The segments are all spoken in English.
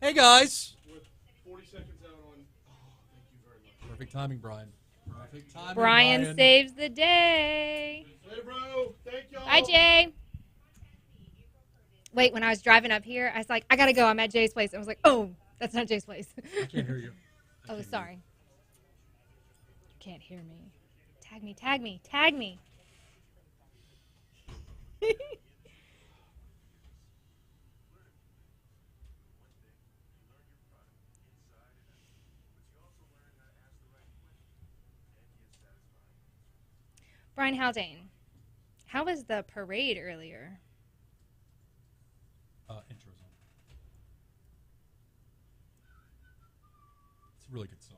Hey, guys. With 40 seconds out on. Oh, thank you very much. Perfect timing, Brian. Perfect timing, Brian saves the day. Later, bro. Thank y'all. Bye, Jay. Wait, when I was driving up here, I was like, I got to go. I'm at Jay's place. I was like, oh, that's not Jay's place. I can't hear you. Oh, sorry. You can't hear me. Tag me, tag me, tag me. Brian Haldane, how was the parade earlier? Intro song. It's a really good song.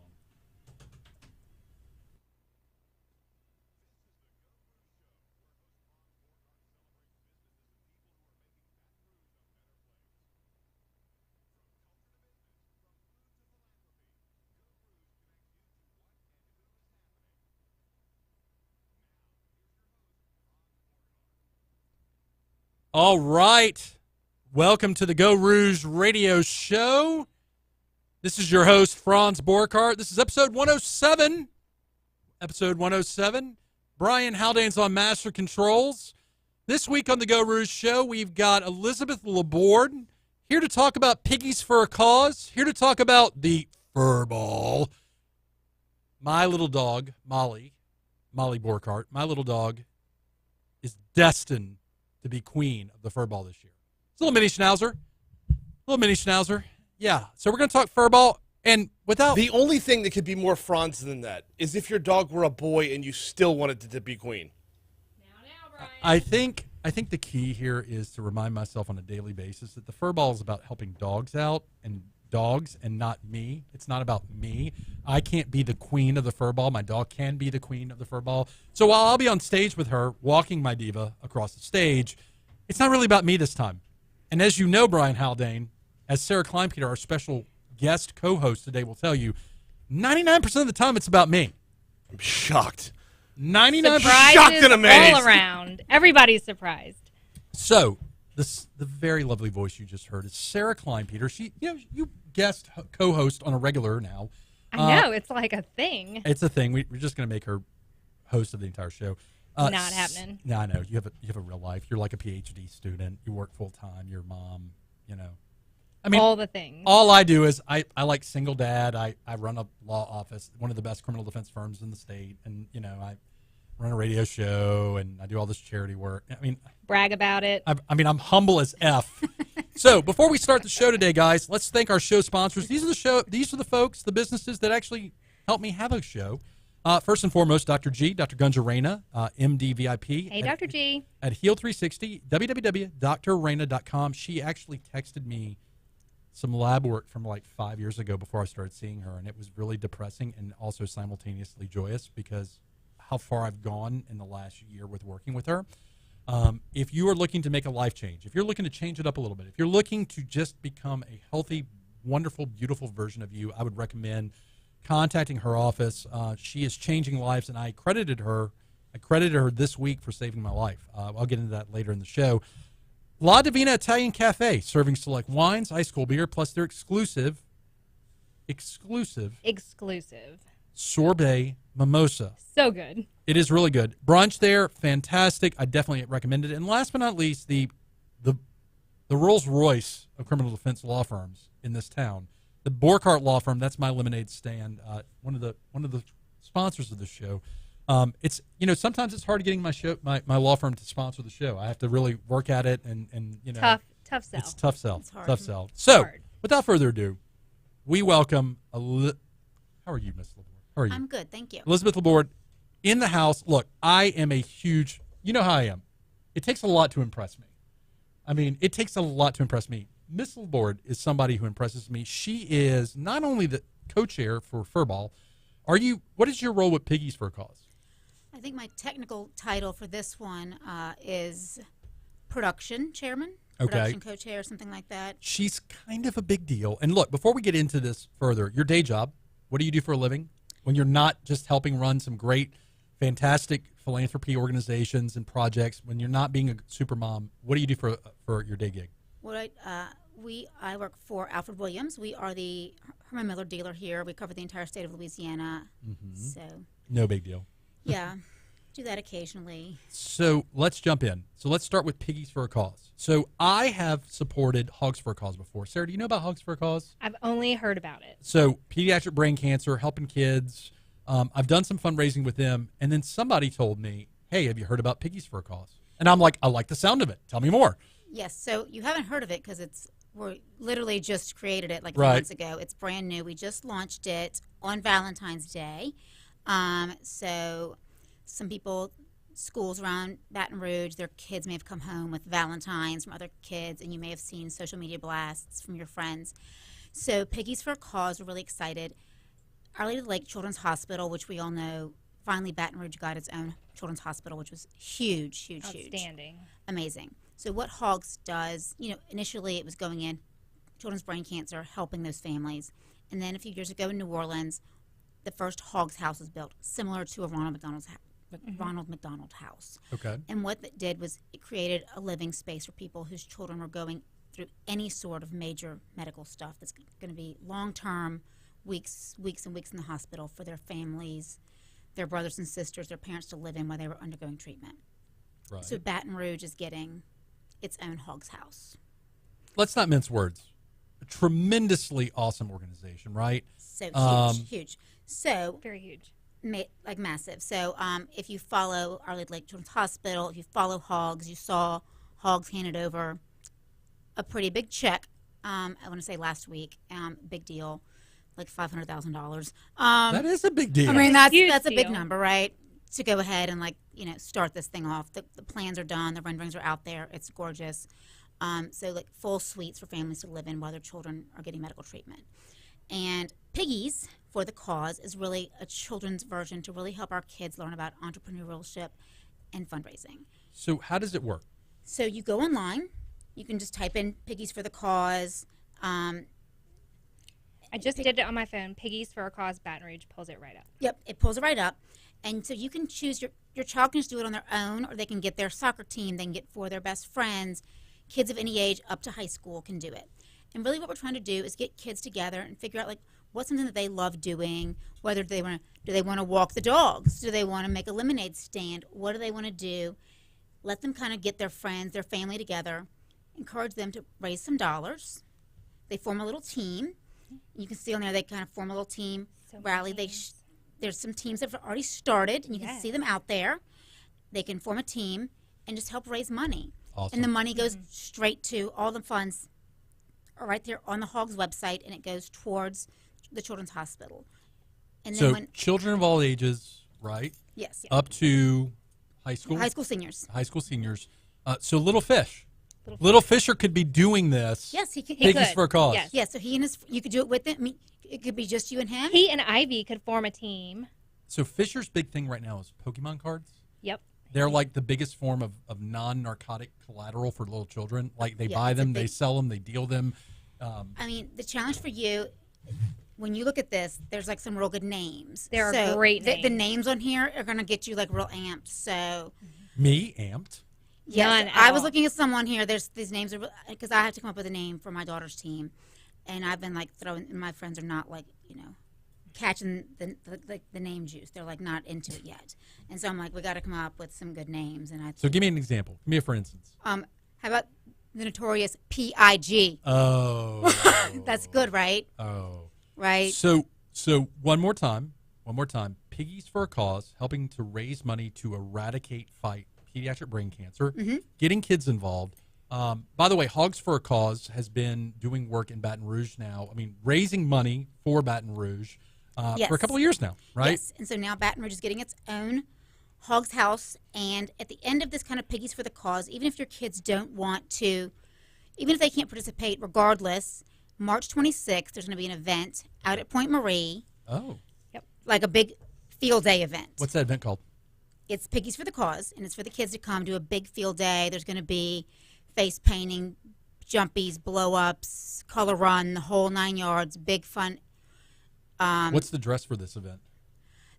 All right. Welcome to the Geaux Rouge radio show. This is your host, Franz Borkart. This is episode 107. Episode 107. Brian Haldane's on Master Controls. This week on the Geaux Rouge show, we've got Elizabeth Laborde here to talk about Piggies for a Cause, here to talk about the Furball. My little dog, Molly Borkart, my little dog is destined to be queen of the Furball this year. It's a little mini schnauzer. Yeah, so we're going to talk Furball, and without... The only thing that could be more Franz than that is if your dog were a boy and you still wanted it to be queen. Now, Brian. I think the key here is to remind myself on a daily basis that the Furball is about helping dogs out and not me. It's not about me. I can't be the queen of the Furball. My dog can be the queen of the Furball. So while I'll be on stage with her, walking my diva across the stage, it's not really about me this time. And as you know, Brian Haldane, as Sara Kleinpeter, our special guest co-host today, will tell you, 99% of the time it's about me. I'm shocked. 99% shocked and amazed. All around. Everybody's surprised. So, the very lovely voice you just heard is Sara Kleinpeter. She, you guest co-host on a regular now. I know, it's like a thing. It's a thing. We're just going to make her host of the entire show. Not happening. No, I know. You have a real life. You're like a PhD student. You work full time. You're a mom. I mean, all the things. All I do is I like single dad. I run a law office, one of the best criminal defense firms in the state, and I run a radio show and I do all this charity work. I mean, brag about it. I'm humble as F. So before we start the show today, guys, let's thank our show sponsors. These are the folks, the businesses that actually help me have a show. First and foremost, Dr. G, Dr. Gunjarena, MD VIP. Hey, Dr. G. At Heal360, www.drrena.com. She actually texted me some lab work from like 5 years ago before I started seeing her, and it was really depressing and also simultaneously joyous because how far I've gone in the last year with working with her. If you are looking to make a life change, if you're looking to change it up a little bit, if you're looking to just become a healthy, wonderful, beautiful version of you, I would recommend contacting her office. She is changing lives, and I credited her this week for saving my life. I'll get into that later in the show. La Divina Italian Cafe, serving select wines, ice cold beer, plus their exclusive sorbet mimosa. So good. It is really good. Brunch there, fantastic. I definitely recommend it. And last but not least, the Rolls Royce of criminal defense law firms in this town, the Borkart Law Firm. That's my lemonade stand. One of the sponsors of the show. It's sometimes it's hard getting my law firm to sponsor the show. I have to really work at it and tough sell. It's tough sell. It's hard. Tough sell. So hard. Without further ado, we welcome how are you, Miss Laborde? How are you? I'm good, thank you. Elizabeth Laborde in the house. Look, I am a huge, you know how I am. It takes a lot to impress me. It takes a lot to impress me. Miss Laborde is somebody who impresses me. She is not only the co-chair for Furball. What is your role with Piggies for a Cause? I think my technical title for this one is production chairman, production co-chair, something like that. She's kind of a big deal. And look, before we get into this further, your day job, what do you do for a living? When you're not just helping run some great, fantastic philanthropy organizations and projects, when you're not being a super mom, what do you do for your day gig? What I work for Alfred Williams. We are the Herman Miller dealer here. We cover the entire state of Louisiana. So No big deal. yeah, do that occasionally. So let's jump in. So let's start with Piggies for a Cause. So I have supported Hogs for a Cause before. Sarah, do you know about Hogs for a Cause? I've only heard about it. So pediatric brain cancer, helping kids. I've done some fundraising with them, and then somebody told me, hey, have you heard about Piggies for a Cause? And I'm like, I like the sound of it. Tell me more. Yes, so you haven't heard of it because we literally just created it like a few Right. months ago. It's brand new. We just launched it on Valentine's Day. So some people, schools around Baton Rouge, their kids may have come home with Valentines from other kids, and you may have seen social media blasts from your friends. So Piggies for a Cause, we're really excited. Our Lady of the Lake Children's Hospital, which we all know, finally Baton Rouge got its own children's hospital, which was huge. Outstanding. Amazing. So what Hogs does, initially it was going in children's brain cancer, helping those families. And then a few years ago in New Orleans, the first Hogs house was built, similar to a Ronald McDonald house. Okay. And what it did was it created a living space for people whose children were going through any sort of major medical stuff that's going to be long-term, weeks and weeks in the hospital for their families, their brothers and sisters, their parents to live in while they were undergoing treatment. Right. So Baton Rouge is getting its own Hogs house. Let's not mince words. A tremendously awesome organization, right? So huge. So Very huge. like massive. So if you follow Our Lady of the Lake Children's Hospital, if you follow Hogs, you saw Hogs handed over a pretty big check. I want to say last week, big deal, like $500,000. That is a big deal. I mean, Huge that's a big deal. number, right? To go ahead and start this thing off. The plans are done. The renderings are out there. It's gorgeous. So like full suites for families to live in while their children are getting medical treatment. And Piggies for the Cause is really a children's version to really help our kids learn about entrepreneurship and fundraising. So how does it work? So you go online. You can just type in Piggies for the Cause. I just did it on my phone. Piggies for a Cause Baton Rouge pulls it right up. Yep, it pulls it right up. And so you can choose your child can just do it on their own, or they can get their soccer team, they can get for their best friends. Kids of any age up to high school can do it. And really what we're trying to do is get kids together and figure out what's something that they love doing, whether do they want to walk the dogs? Do they want to make a lemonade stand? What do they want to do? Let them kind of get their friends, their family together, encourage them to raise some dollars. They form a little team. You can see on there they kind of form a little team, So rally. nice. There's some teams that have already started, and you can Yes. see them out there. They can form a team and just help raise money. Awesome. And the money goes straight to all the funds are right there on the Hogs website, and it goes towards the Children's Hospital. And then So children of all ages, right? yes, Up to high school? high school seniors. High school seniors. So Little Fish. Little Fisher could be doing this. Yes, he could. Piggies could. for a Cause. Yes. Yeah, so you could do it with him. I mean, it could be just you and him. He and Ivy could form a team. So Fisher's big thing right now is Pokemon cards. Yep. They're like the biggest form of non-narcotic collateral for little children. Like they Yeah, buy it's a them, they big- sell them, they deal them. I mean, the challenge for you, when you look at this, there's some real good names. There are So great The names. names on here are going to get you real amped. So Me, amped. yes, None I at was all. looking at someone here. There's these names because I have to come up with a name for my daughter's team, and I've been throwing. And my friends are not catching the name juice. They're not into it yet, and so I'm we got to come up with some good names. And So give me an example. Give me a for instance. how about the notorious Pig? Oh. That's good, right? Oh. Right. So one more time. Piggies for a Cause, helping to raise money to fight pediatric brain cancer, getting kids involved. By the way, Hogs for a Cause has been doing work in Baton Rouge now. I mean, raising money for Baton Rouge Yes. for a couple of years now, right? Yes, and so now Baton Rouge is getting its own Hogs house, and at the end of this kind of Piggies for the Cause, even if your kids don't want to, even if they can't participate, regardless, March 26th, there's going to be an event out at Point Marie, Oh. like a big field day event. What's that event called? It's Piggies for the Cause, and it's for the kids to come do a big field day. There's going to be face painting, jumpies, blow-ups, color run, the whole 9 yards, big fun. What's the dress for this event?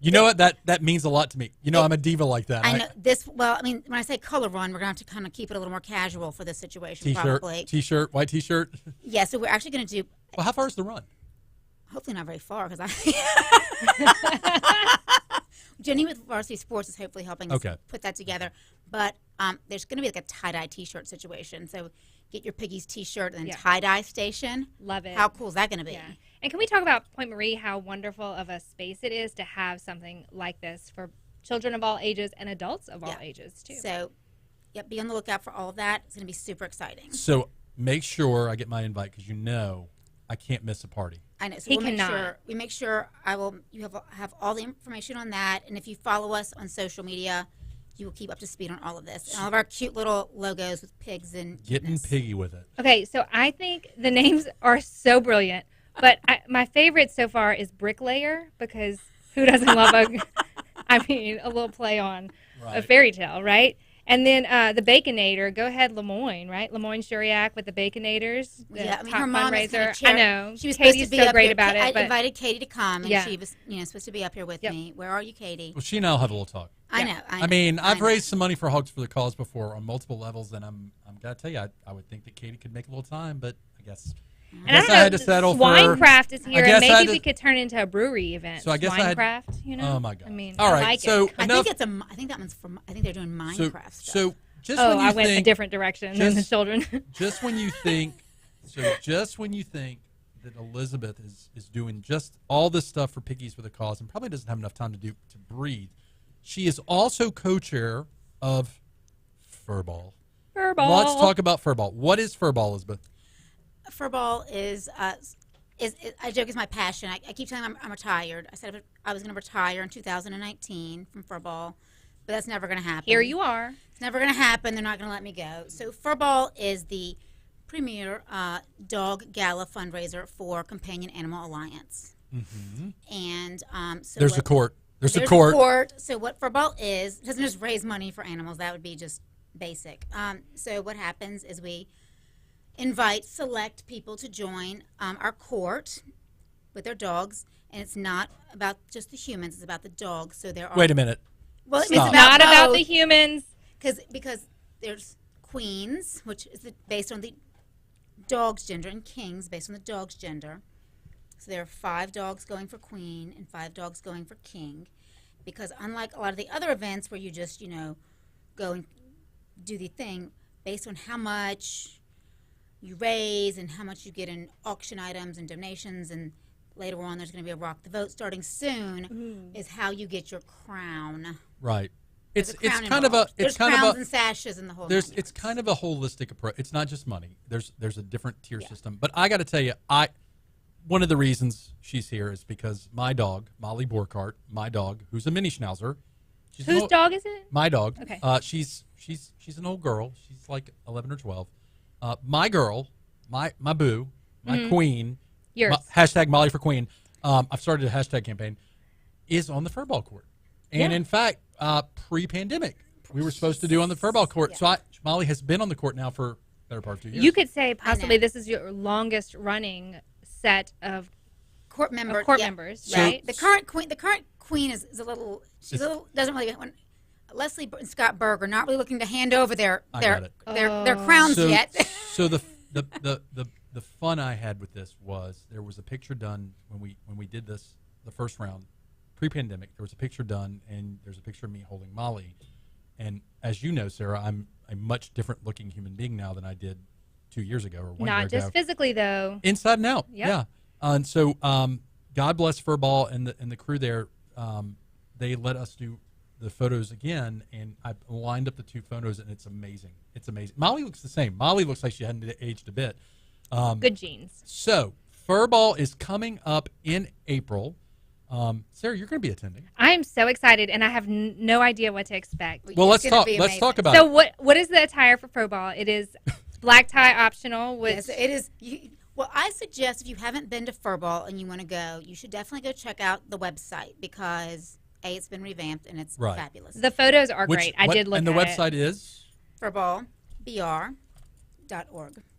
You know what? That means a lot to me. You know, I'm a diva like that. I know this. Well, I mean, when I say color run, we're going to have to kind of keep it a little more casual for this situation. T-shirt, probably. T-shirt, white T-shirt. Yeah, so we're actually going to do. Well, how far is the run? Hopefully not very far, because I. Jenny with Varsity Sports is hopefully helping us put that together. But there's going to be like a tie-dye T-shirt situation. So get your Piggies T-shirt and then tie-dye station. Love it. How cool is that going to be? Yeah. And can we talk about Point Marie, how wonderful of a space it is to have something like this for children of all ages and adults of all ages, too. So, be on the lookout for all of that. It's going to be super exciting. So make sure I get my invite because you know I can't miss a party. I know. So He we'll cannot. make sure you have all the information on that. And if you follow us on social media, you will keep up to speed on all of this. And all of our cute little logos with pigs and Getting piggy with it. Okay, so I think the names are so brilliant. But my favorite so far is Bricklayer, because who doesn't love a little play on a fairy tale, right? And then the Baconator, go ahead Lemoyne, right? Lemoyne Shuriak with the Baconators. Yeah, I mean, her mom is kind of I know. She was Katie's supposed to be so up great here. about it. I invited Katie to come, and Yeah. she was supposed to be up here with me. Where are you, Katie? Well, she and I'll have a little talk. I know. I mean, I've raised some money for Hogs for the Cause before on multiple levels, and I'm got to tell you, I would think that Katie could make a little time, but I guess And I, I had to settle for Winecraft is here, and maybe to, we could turn it into a brewery event. So I guess Winecraft, you know? Oh my God! I mean, all right. I like so it. I think that one's from. I think they're doing Minecraft stuff. So just when you I went think, a different direction than the children. just when you think that Elizabeth is doing just all this stuff for Piggies for the Cause and probably doesn't have enough time to breathe, she is also co-chair of Furball. Furball. Let's talk about Furball. What is Furball, Elizabeth? Furball is I joke is my passion. I keep telling them I'm retired. I said I was going to retire in 2019 from Furball, but that's never going to happen. Here you are. It's never going to happen. They're not going to let me go. So Furball is the premier dog gala fundraiser for Companion Animal Alliance. Mm-hmm. And so there's a court. There's a court. court. So what Furball is, it doesn't just raise money for animals. That would be just basic. So what happens is we select people to join our court with their dogs, and it's not about just the humans; it's about the dogs. So there are. Wait a minute. Well, Stop. it's Not about both, the humans. because there's queens, which is based on the dog's gender, and kings based on the dog's gender. So there are 5 dogs going for queen and 5 dogs going for king, because unlike a lot of the other events where you just go and do the thing based on how much you raise and how much you get in auction items and donations, and later on there's going to be a rock the vote starting soon, is how you get your crown. Right. There's It's a crown kind of a involved. it's There's kind crowns of a and sashes and the whole. there's nine it's yards. kind of a holistic approach. It's not just money. There's a different tier system. But I got to tell you, one of the reasons she's here is because my dog, Molly Borkart, who's a mini schnauzer. Whose dog is it? My dog. Okay. She's an old girl. She's like 11 or 12. My girl, my boo, my queen. Yours. Hashtag Molly for Queen. I've started a hashtag campaign. Is on the Furball court, and in fact, pre-pandemic, we were supposed to do on the Furball court. So Molly has been on the court now for the better part of 2 years. You could say possibly this is your longest running set of court members. members, right? The current queen is a little. She's a little doesn't really. When Leslie and Scott Berg are not really looking to hand over their crowns yet. So the fun I had with this was there was a picture done when we did this the first round pre-pandemic. There was a picture done, and there's a picture of me holding Molly. And as you know, Sarah, I'm a much different looking human being now than I did 2 years ago or 1 year ago. Not just physically, though. Inside and out. Yep. Yeah. And so God bless Furball and the crew there. They let us do the photos again, and I lined up the 2 photos, and it's amazing. It's amazing. Molly looks the same. Molly looks like she hadn't aged a bit. Good genes. So Furball is coming up in April. Sarah, you're going to be attending. I am so excited, and I have no idea what to expect. Well, It's gonna be let's amazing. talk about So it. what is the attire for Furball? It is black tie optional. Which Yes, it is. Well, I suggest if you haven't been to Furball and you want to go, you should definitely go check out the website because it's been revamped and it's fabulous. the photos are great. I did look and the at website is furballbr.org.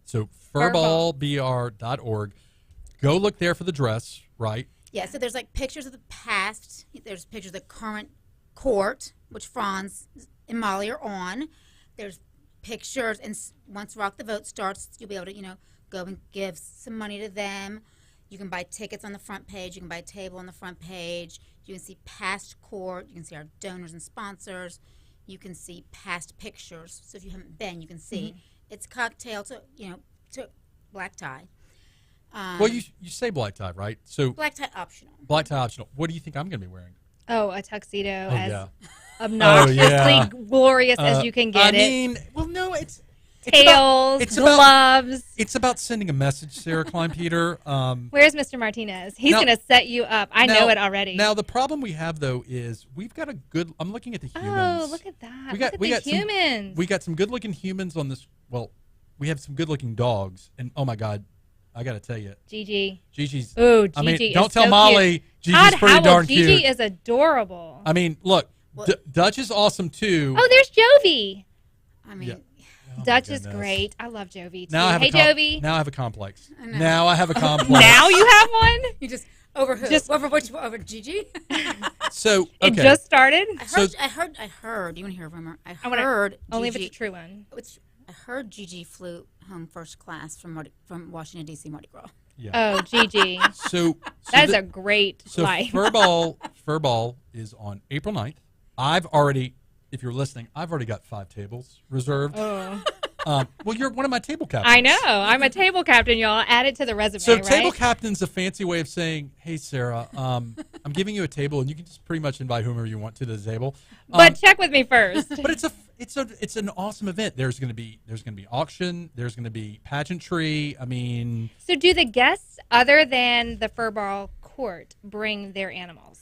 so furballbr.org. Go look there for the dress, right? Yeah, so there's like pictures of the past. There's pictures of the current court, which Franz and Molly are on. There's pictures, and once Rock the Vote starts, you'll be able to, go and give some money to them. You can buy tickets on the front page. You can buy a table on the front page. You can see past court. You can see our donors and sponsors. You can see past pictures. So if you haven't been, you can see. It's cocktail to black tie. Well, you say black tie, right? So Black tie optional. black tie optional. What do you think I'm going to be wearing? Oh, a tuxedo as yeah. obnoxiously glorious as you can get no, it's Tails, gloves. It's about sending a message, Sara Kleinpeter. Where's Mr. Martinez? He's going to set you up. I know it already. Now, the problem we have, though, is we've got a good... I'm looking at the humans. Oh, look at that. Look at the humans. We got some good-looking humans on this... Well, we have some good-looking dogs. And, oh, my God, I got to tell you. Gigi's... Oh, Gigi I mean, is don't tell so Molly. Cute. Gigi's pretty darn cute. Gigi is adorable. I mean, look, Dutch is awesome, too. Oh, there's Jovi. I mean... Yeah. Oh, Dutch is great. I love Jovi, too. Now Hey, Jovi. Now I have a complex. Now I have a complex. Now you have one? You just... Over who? Over Gigi? So, okay. It just started? I heard. You want to hear a rumor? I heard Gigi, only if it's a true one. I heard Gigi flew home first class from Washington, D.C. Mardi Gras. Yeah. Oh, Gigi. So that is a great life. Furball is on April 9th. I've already, if you're listening, I've already got 5 tables reserved. Oh. Well, you're one of my table captains. I know. I'm a table captain, y'all. Add it to the resume, So right? table captain's a fancy way of saying, hey, Sara, I'm giving you a table, and you can just pretty much invite whomever you want to the table. But check with me first. But it's an awesome event. There's gonna be auction. There's gonna be pageantry. I mean, So do the guests, other than the Furball court, bring their animals?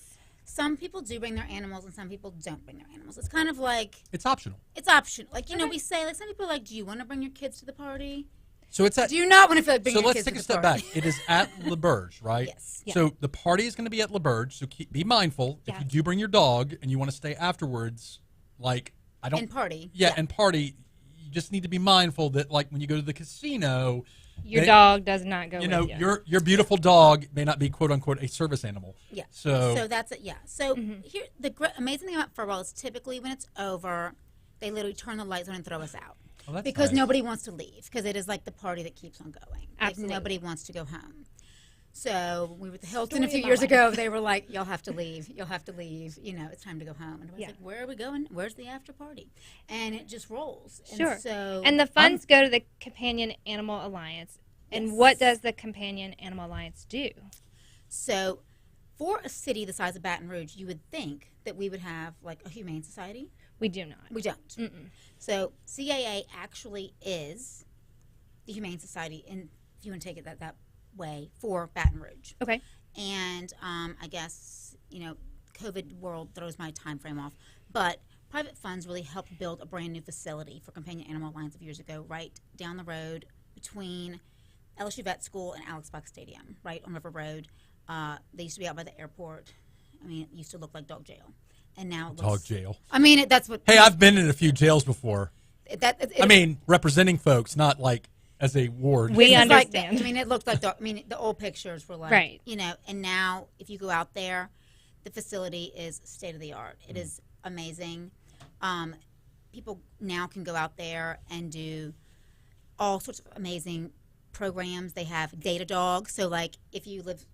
Some people do bring their animals, and some people don't bring their animals. It's kind of like... it's optional. It's optional. Like, we say, like, some people are like, do you want to bring your kids to the party? So it's at... Do you not want to feel like bringing your kids to the So let's take a step back. It is at Laberge, right? Yes. Yeah. So the party is going to be at Laberge, so be mindful. If you do bring your dog and you want to stay afterwards, like, I don't... And party. Yeah, and party, you just need to be mindful that, like, when you go to the casino... Your dog does not go with you. Your beautiful dog may not be, quote unquote, a service animal. Yeah. So that's it. Yeah. So here, the amazing thing about Furball is typically when it's over, they literally turn the lights on and throw us out. Oh, that's because nice. nobody wants to leave, because it is like the party that keeps on going. Absolutely. Like, nobody wants to go home. So we were at the Hilton a few years ago. They were like, "Y'all have to leave. You'll have to leave. It's time to go home." And I was like, "Where are we going? Where's the after party?" And it just rolls. Sure. And and the funds go to the Companion Animal Alliance. And what does the Companion Animal Alliance do? So, for a city the size of Baton Rouge, you would think that we would have like a humane society. We do not. We don't. Mm-mm. So CAA actually is the Humane Society, and if you want to take it that way, for Baton Rouge. Okay. And I guess COVID world throws my time frame off, but private funds really helped build a brand new facility for Companion Animal Alliance of years ago, right down the road between LSU Vet School and Alex Buck Stadium, right on River Road. They used to be out by the airport. I mean, it used to look like dog jail, and now it looks, dog jail. I mean, that's what. Hey, I've been in a few jails before. I mean, representing folks, not like as a ward. We understand. understand. I mean, it looked like dog. I mean, the old pictures were like, right. And now if you go out there, the facility is state of the art. It is amazing. People now can go out there and do all sorts of amazing programs. They have data dogs. So, like, if you live,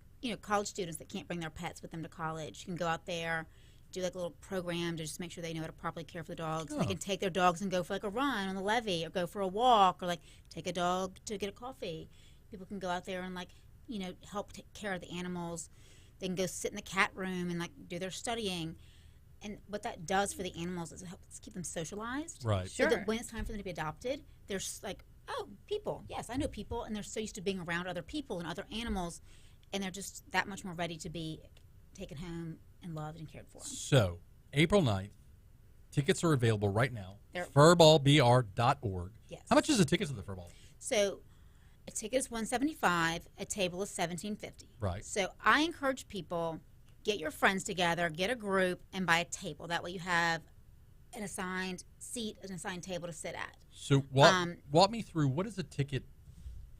college students that can't bring their pets with them to college, you can go out there, do like a little program to just make sure they know how to properly care for the dogs. Oh. They can take their dogs and go for like a run on the levee, or go for a walk, or like take a dog to get a coffee. People can go out there and help take care of the animals. They can go sit in the cat room and do their studying. And what that does for the animals is it helps keep them socialized. Right. So that when it's time for them to be adopted, they're like, oh, people. Yes, I know people. And they're so used to being around other people and other animals. And they're just that much more ready to be taken home and loved and cared for. So, April 9th, tickets are available right now. Furballbr.org. Yes. How much is a ticket to the Furball? So, a ticket is $175. A table is $17.50. Right. So, I encourage people, get your friends together, get a group, and buy a table. That way you have an assigned seat, an assigned table to sit at. So walk me through, what is a ticket,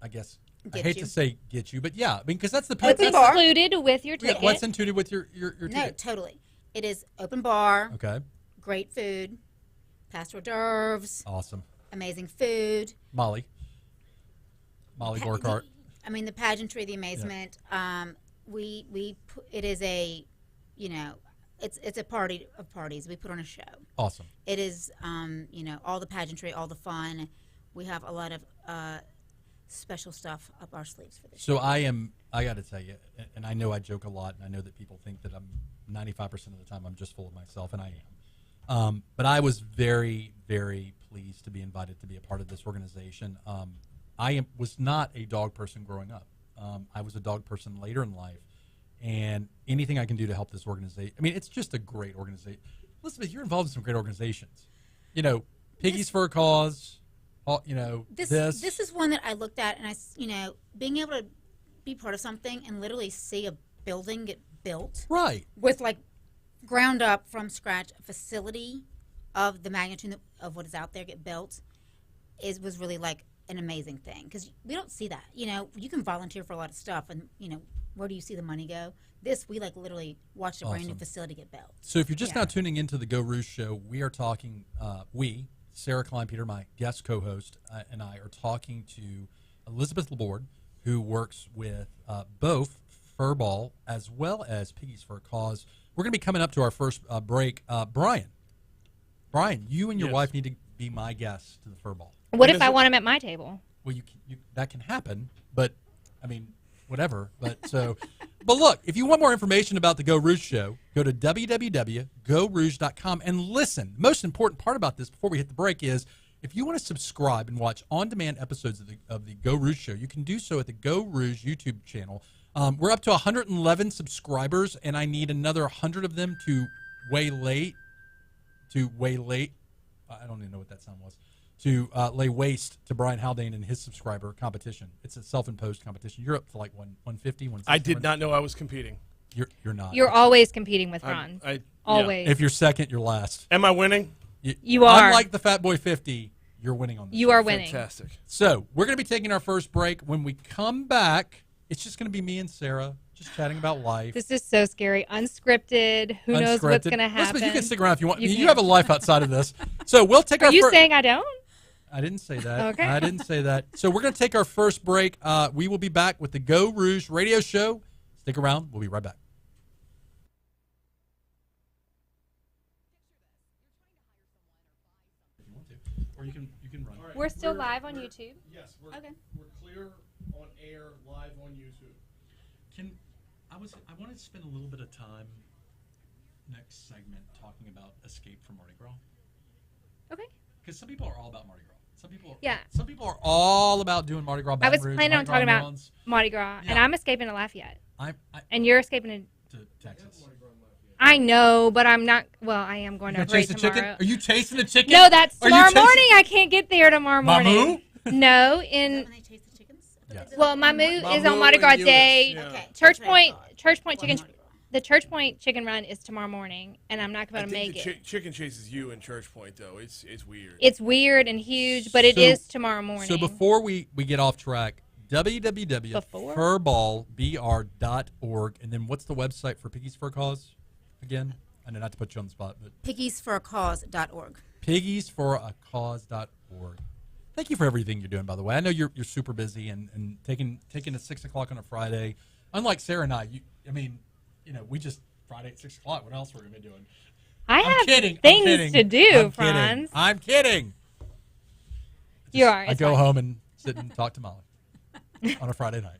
I guess, I hate to say get you, but yeah, I mean, because that's the It's Open bar. included with your ticket. what's included with your No, ticket? totally. It is open bar, Okay, great food, past hors d'oeuvres, awesome. amazing food. Molly Borkart. I mean, the pageantry, the amazement. It is a, it's a party of parties. We put on a show. Awesome. It is, all the pageantry, all the fun. We have a lot of special stuff up our sleeves for this. So I got to tell you, and I know I joke a lot, and I know that people think that I'm 95% of the time I'm just full of myself, and I am. But I was very, very pleased to be invited to be a part of this organization. Was not a dog person growing up. I was a dog person later in life, and anything I can do to help this organization. I mean, it's just a great organization. Elizabeth, you're involved in some great organizations. Piggies for a Cause. This is one that I looked at, and being able to be part of something and literally see a building get built, Right. with like ground up from scratch, a facility of the magnitude of what is out there get built, was really like an amazing thing, because we don't see that. You can volunteer for a lot of stuff, and where do you see the money go? We like literally watched a brand new facility get built. So if you're just now tuning into the Geaux Rouge show, we are talking. Sara Kleinpeter, my guest co-host, and I are talking to Elizabeth Laborde, who works with both Furball as well as Piggies for a Cause. We're going to be coming up to our first break. Brian, you and your wife need to be my guests to the Furball. What if I want him at my table? Well, that can happen, but I mean, whatever. But look, if you want more information about the Geaux Rouge show, go to www.geauxrouge.com and listen. The most important part about this before we hit the break is if you want to subscribe and watch on-demand episodes of the Geaux Rouge show, you can do so at the Geaux Rouge YouTube channel. We're up to 111 subscribers, and I need another 100 of them to way late. I don't even know what that sound was. To lay waste to Brian Haldane and his subscriber competition. It's a self-imposed competition. You're up to like 150, 160. I did not know I was competing. You're not. You're always competing with Franz. Always. If you're second, you're last. Am I winning? You are. Unlike the Fat Boy 50, you're winning on this. You are winning. Fantastic. So we're going to be taking our first break. When we come back, it's just going to be me and Sara just chatting about life. This is so scary. Unscripted. Who knows what's going to happen? Elizabeth, you can stick around if you want. You You have a life outside of this. So we'll take our Are you saying I don't? I didn't say that. Okay. I didn't say that. So we're going to take our first break. We will be back with the Geaux Rouge radio show. Stick around. We'll be right back. If you want to. Or you can run. Right, We're still live on YouTube. Yes, we're clear on air, live on YouTube. I wanted to spend a little bit of time next segment talking about Escape from Mardi Gras. Okay. Because some people are all about Mardi Gras. Some people are all about doing Mardi Gras. I was Baton Rouge, planning on Mardi Gras talking about Melons. Mardi Gras, and I'm escaping to Lafayette. And you're escaping to Texas. I know, but I'm not. Well, I am going to You're race chasing tomorrow. chicken? Are you chasing the chicken? No, that's Are you tomorrow chasing- morning. I can't get there tomorrow morning. Mamu? No, Is that in when they chase the chickens? Yes. well, Mamu is Mamu on Mardi Gras and Eunice, Day. yeah. Okay. Church that's what I Point thought. chicken. Mardi Gras. The Church Point chicken run is tomorrow morning, and I'm not I going to think make the it. chicken chases you in Church Point, though. It's weird. It's weird and huge, but it So- is tomorrow morning. So before we get off track, www.furballbr.org, and then what's the website for Piggies for a Cause again? I know not to put you on the spot, but piggiesforacause.org. piggiesforacause.org. Thank you for everything you're doing, by the way. I know you're super busy and taking at 6 o'clock on a Friday. Unlike Sara and I, we just Friday at 6 o'clock. What else we're gonna be doing? I I'm have kidding. things I'm kidding. to do, I'm Franz. I'm kidding. You are. I It's go fine. home and sit and talk to Molly on a Friday night.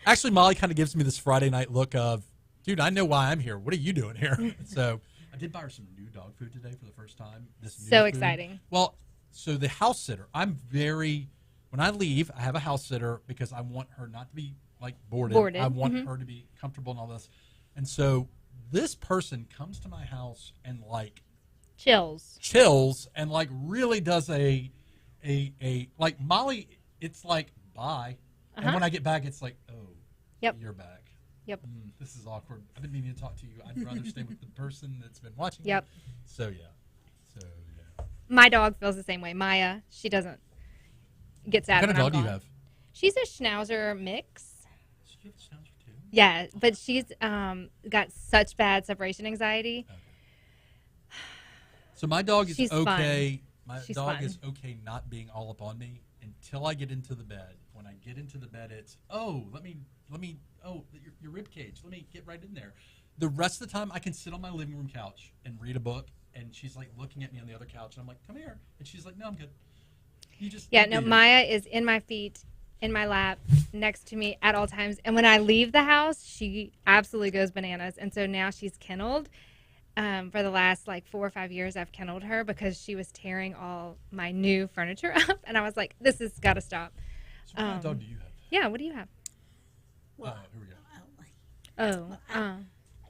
Actually, Molly kind of gives me this Friday night look of, dude, I know why I'm here. What are you doing here? So I did buy her some new dog food today for the first time. So exciting. Well, so the house sitter, when I leave, I have a house sitter because I want her not to be like boarded. I want her to be comfortable and all this. And so this person comes to my house and like chills and like really does a like Molly, it's like bye. And when I get back, it's like, oh, you're back. Yep. This is awkward. I've been meaning to talk to you. I'd rather stay with the person that's been watching. Yep. You. So yeah. My dog feels the same way. Maya, she doesn't get sad What kind when of I'm dog do you gone. have? She's a Schnauzer mix. Does she have a Schnauzer too? Yeah, but she's got such bad separation anxiety. Okay. So my dog is She's okay. My She's dog fun. is okay not being all up on me until I get into the bed. When I get into the bed, it's let me your rib cage. Let me get right in there. The rest of the time, I can sit on my living room couch and read a book, and she's like looking at me on the other couch, and I'm like, "Come here," and she's like, "No, I'm good." You just Yeah, do no, you. Maya is in my feet, in my lap, next to me at all times. And when I leave the house, she absolutely goes bananas. And so now she's kennelled. For the last 4 or 5 years, I've kennelled her because she was tearing all my new furniture up. And I was like, this has got to stop. So what kind of dog do you have? Yeah, what do you have? Oh, here we go. Oh,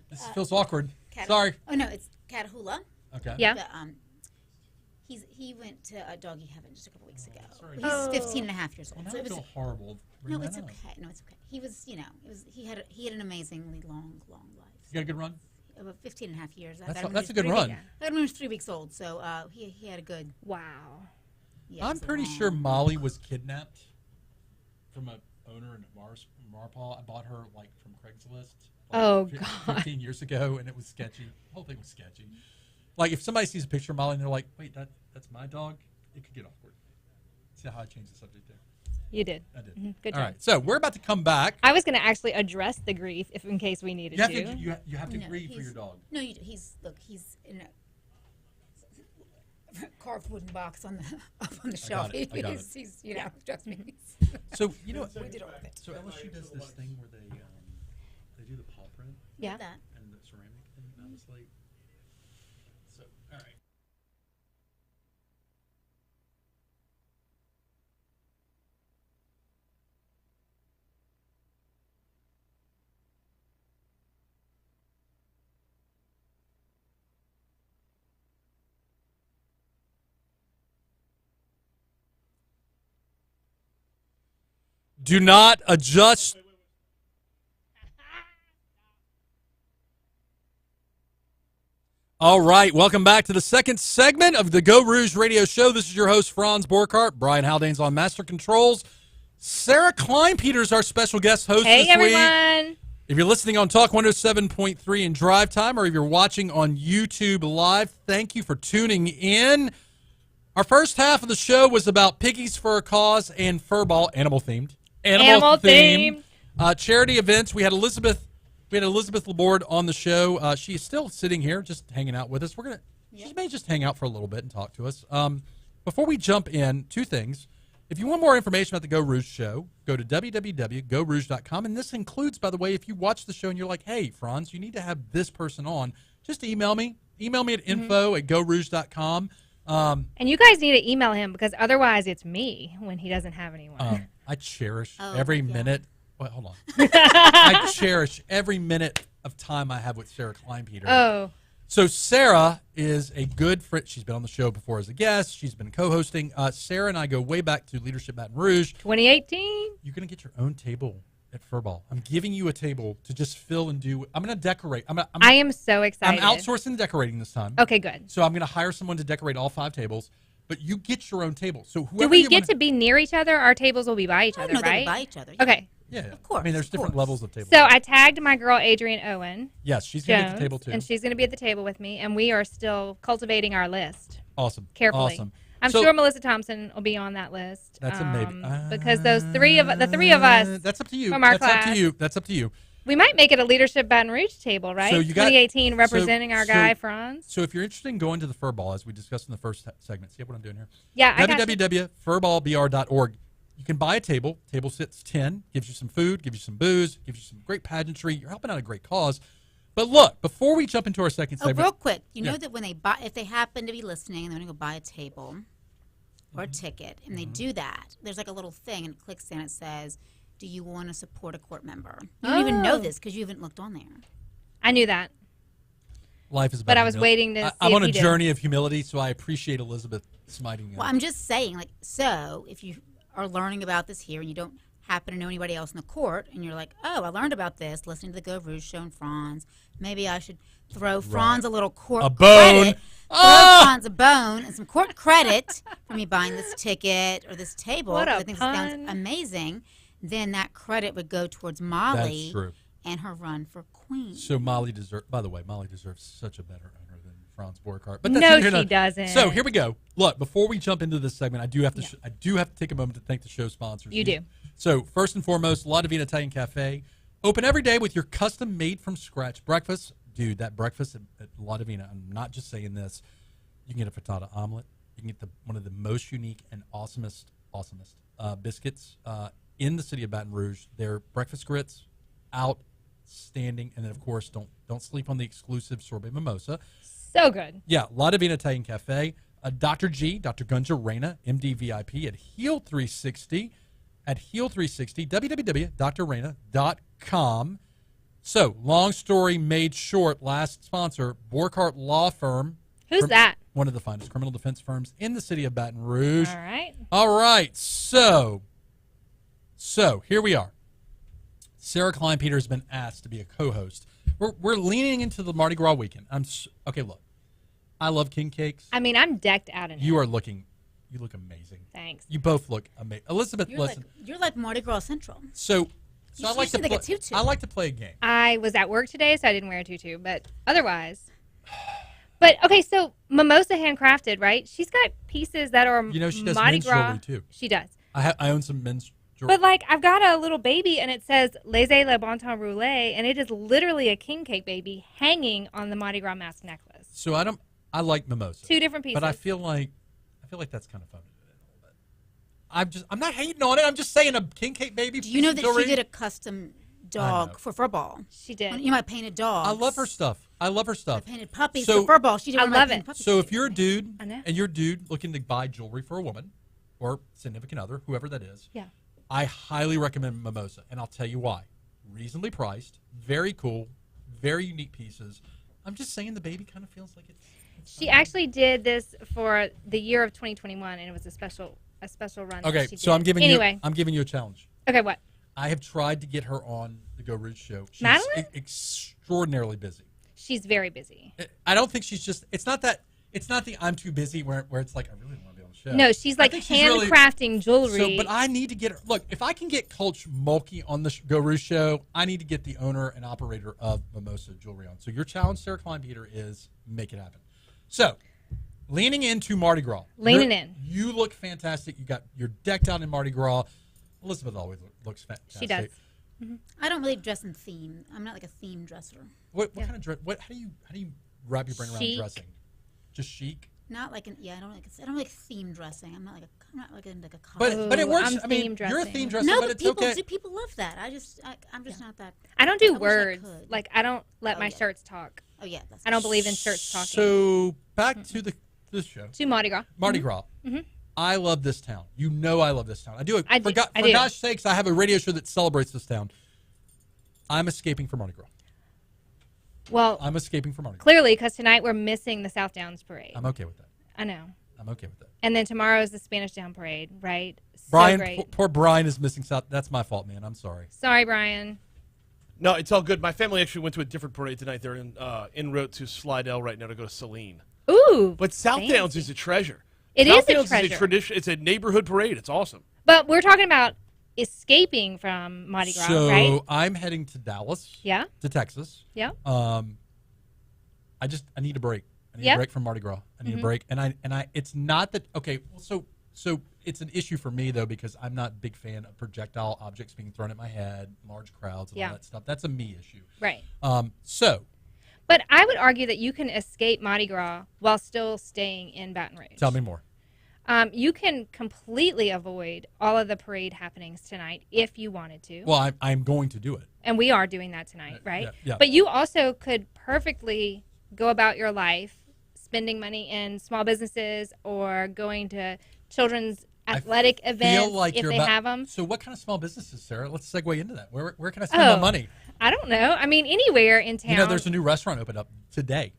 This feels awkward. Cat- Sorry. Oh no, it's Catahoula. Okay. yeah. But, he went to a doggy heaven just a couple weeks ago. sorry. He's Oh. 15 and a half years old. Well, So now I it was feel horrible. no, bringing it's that up. okay. No, it's okay. He was, he had an amazingly long life. You got a good run? About 15 and a half years. That's a good run. I got him when he was 3 weeks old, so he had a good. Wow. Yeah, I'm it's a pretty long- sure Molly was kidnapped from a owner in Marpaw. I bought her from Craigslist. Oh, fif- God. 15 years ago, and it was sketchy. The whole thing was sketchy. Like if somebody sees a picture of Molly and they're like, "Wait, that's my dog," it could get awkward. See how I changed the subject there? You did. I did. Good All job. right, so we're about to come back. I was going to actually address the grief in case we needed You have to. to you have to No, grieve for he's- your dog. No, you do. He's in a carved wooden box on the up on the shelf. it, I got it. He's trust me. So you know, We did all of it. so LSU does this thing where they do the paw print Yeah. That. and the ceramic thing. And I was like, so all right. Do not adjust. All right, welcome back to the second segment of the Geaux Rouge radio show. This is your host, Franz Borkhardt. Brian Haldane's on Master Controls. Sara Kleinpeter is our special guest host Hey, this week. everyone. If you're listening on Talk 107.3 in drive time, or if you're watching on YouTube Live, thank you for tuning in. Our first half of the show was about Piggies for a Cause and Furball, animal-themed. Animal-themed. Charity events. We had Elizabeth Laborde on the show. She is still sitting here, just hanging out with us. She may just hang out for a little bit and talk to us. Before we jump in, two things. If you want more information about the Geaux Rouge show, go to www.geauxrouge.com. And this includes, by the way, if you watch the show and you're like, hey, Franz, you need to have this person on, just email me. Email me at info@geauxrouge.com. And you guys need to email him because otherwise it's me when he doesn't have anyone. I cherish Oh, every yeah. minute. Wait, hold on. I cherish every minute of time I have with Sara Kleinpeter. Oh, So Sara is a good friend. She's been on the show before as a guest. She's been co-hosting. Sara and I go way back to Leadership Baton Rouge. 2018. You're going to get your own table at Furball. I'm giving you a table to just fill and do. I'm going to decorate. I am so I'm excited. outsourcing the decorating this time. Okay, good. So I'm going to hire someone to decorate all 5 tables. But you get your own table. So whoever Do we you get wanna- to be near each other? Our tables will be by each I other, know they right? by each other. Okay. Yeah, Of course, I mean, there's of different course. levels of tables. So I tagged my girl Adrienne Owen Yes, she's going to get Jones, the table too. and she's going to be at the table with me, and we are still cultivating our list Awesome. carefully. Awesome. I'm So- sure Melissa Thompson will be on that list. That's a maybe. Because the three of us That's up to you. from our That's up class. to you. That's up to you. We might make it a Leadership Baton Rouge table, right? So you got- 2018 representing our guy, Franz. So if you're interested in going to the Furball, as we discussed in the first segment, see what I'm doing here? Yeah, I got you. www.furballbr.org. You can buy a table. Table sits 10, gives you some food, gives you some booze, gives you some great pageantry. You're helping out a great cause. But look, before we jump into our second Oh, segment, real quick, you Yeah. know that when they buy, if they happen to be listening and they're going to go buy a table or a ticket, and they do that, there's like a little thing, and it clicks in, it says, "Do you want to support a court member?" You don't even know Oh. this because you haven't looked on there. I knew that. life is about But I was humility. waiting to see I'm if on a you did. journey of humility, so I appreciate Elizabeth smiting. Well, I'm just saying, like, so if you are learning about this here and you don't happen to know anybody else in the court, and you're like, oh, I learned about this listening to the Geaux Rouge show and Franz, maybe I should throw Franz a little court A bone. credit throw Franz a bone and some court credit for me buying this ticket or this table. What a I think it sounds pun. amazing. Then that credit would go towards Molly That's true. and her run for queen. So Molly deserves. By the way, Molly deserves such a better owner than Franz Borchardt. But No, neither she here nor- doesn't. So here we go. Look, before we jump into this segment, I do have to. I do have to take a moment to thank the show sponsors. You do. So first and foremost, La Divina Italian Cafe, open every day with your custom made from scratch breakfast. Dude, that breakfast at La Divina. I'm not just saying this. You can get a frittata omelet. You can get one of the most unique and awesomest biscuits in the city of Baton Rouge. Their breakfast grits, outstanding, and then of course don't sleep on the exclusive sorbet mimosa. So good. Yeah, La Divina Italian Cafe. Dr. Gunja Reyna, MD VIP at Heal 360. At Heal 360, www.drreyna.com. So, long story made short, last sponsor, Borchardt Law Firm. Who's that? One of the finest criminal defense firms in the city of Baton Rouge. All right. All right, so here we are. Sara Kleinpeter has been asked to be a co-host. We're leaning into the Mardi Gras weekend. Okay, look, I love king cakes. I mean, I'm decked out in it. You look amazing. Thanks. You both look amazing. Elizabeth, listen. You're like Mardi Gras Central. So You I like to should like a play. tutu. I like to play a game. I was at work today, so I didn't wear a tutu, but otherwise. But okay, so Mimosa handcrafted, right? She's got pieces that are You know, she does Mardi men's Gras. jewelry too. She does. I own some men's jewelry. But like, I've got a little baby, and it says "Laissez le bon temps rouler," and it is literally a king cake baby hanging on the Mardi Gras mask necklace. So I like mimosa. Two different pieces. But I feel like that's kind of fun to do it a little bit. I'm not hating on it. I'm just saying a king cake baby. Do you know that jewelry, she did a custom dog for Furball? She did. You might paint a dog. I love her stuff. I painted puppies So- for Furball. She did I one of my love painted it. puppies So if too. you're a dude I know. and you're a dude looking to buy jewelry for a woman or significant other, whoever that is, Yeah. I highly recommend Mimosa, and I'll tell you why. Reasonably priced, very cool, very unique pieces. I'm just saying the baby kind of feels like it's She actually did this for the year of 2021, and it was a special run. that Okay, she so did. I'm giving you a challenge. Okay, what? I have tried to get her on the Geaux Rouge show. She's Madeline? extraordinarily busy. She's very busy. I don't think she's just. It's not the I'm too busy where it's like I really want to be on the show. No, she's I like think she's really- handcrafting jewelry. So, but I need to get her. Look, if I can get Coach Mulkey on the Geaux Rouge show, I need to get the owner and operator of Mimosa Jewelry on. So your challenge, Sara Kleinpeter, is make it happen. So, leaning into Mardi Gras. Leaning in. You look fantastic. You're decked out in Mardi Gras. Elizabeth always looks fantastic. She does. I don't really dress in theme. I'm not like a theme dresser. What kind of dress? How do you wrap your brain around Chic. dressing? Just chic. Not like I don't like theme dressing. I'm not like a costume. But it works. I'm I mean, theme you're a dressing. theme dresser, No, but but it's people okay. people love that. I'm just not that. I don't do wish I words. could. Like, I don't let Oh, my yeah. shirts talk. Oh yeah, that's I don't believe in shirts talking. So back to this show, To Mardi Gras. Mardi Gras. I love this town. You know I love this town. I do. I For do. I for do. gosh sakes, I have a radio show that celebrates this town. I'm escaping for Mardi Gras. Well, I'm escaping for Mardi Gras. clearly, because tonight we're missing the South Downs Parade. I'm okay with that. I know. I'm okay with that. And then tomorrow is the Spanish Down Parade, right? So Brian, great. poor Brian is missing South. That's my fault, man. I'm sorry. Sorry, Brian. No, it's all good. My family actually went to a different parade tonight. They're en route to Slidell right now to go to Saline. Ooh. But South fancy. Downs is a treasure. It South is a Downs treasure. Is a tradition. It's a neighborhood parade. It's awesome. But we're talking about escaping from Mardi Gras, So right? I'm heading to Dallas. Yeah. To Texas. Yeah. I need a break. I need Yep. a break from Mardi Gras. I need a break. And I it's not that okay, well so it's an issue for me though because I'm not a big fan of projectile objects being thrown at my head, large crowds and Yeah. all that stuff. That's a me issue. Right. So But I would argue that you can escape Mardi Gras while still staying in Baton Rouge. tell me more. You can completely avoid all of the parade happenings tonight if you wanted to. Well, I'm going to do it. And we are doing that tonight, right? yeah. But you also could perfectly go about your life spending money in small businesses or going to children's athletic events if they have them. So what kind of small businesses, Sarah? Let's segue into that. Where can I spend my money? I don't know. I mean, anywhere in town. You know, there's a new restaurant opened up today.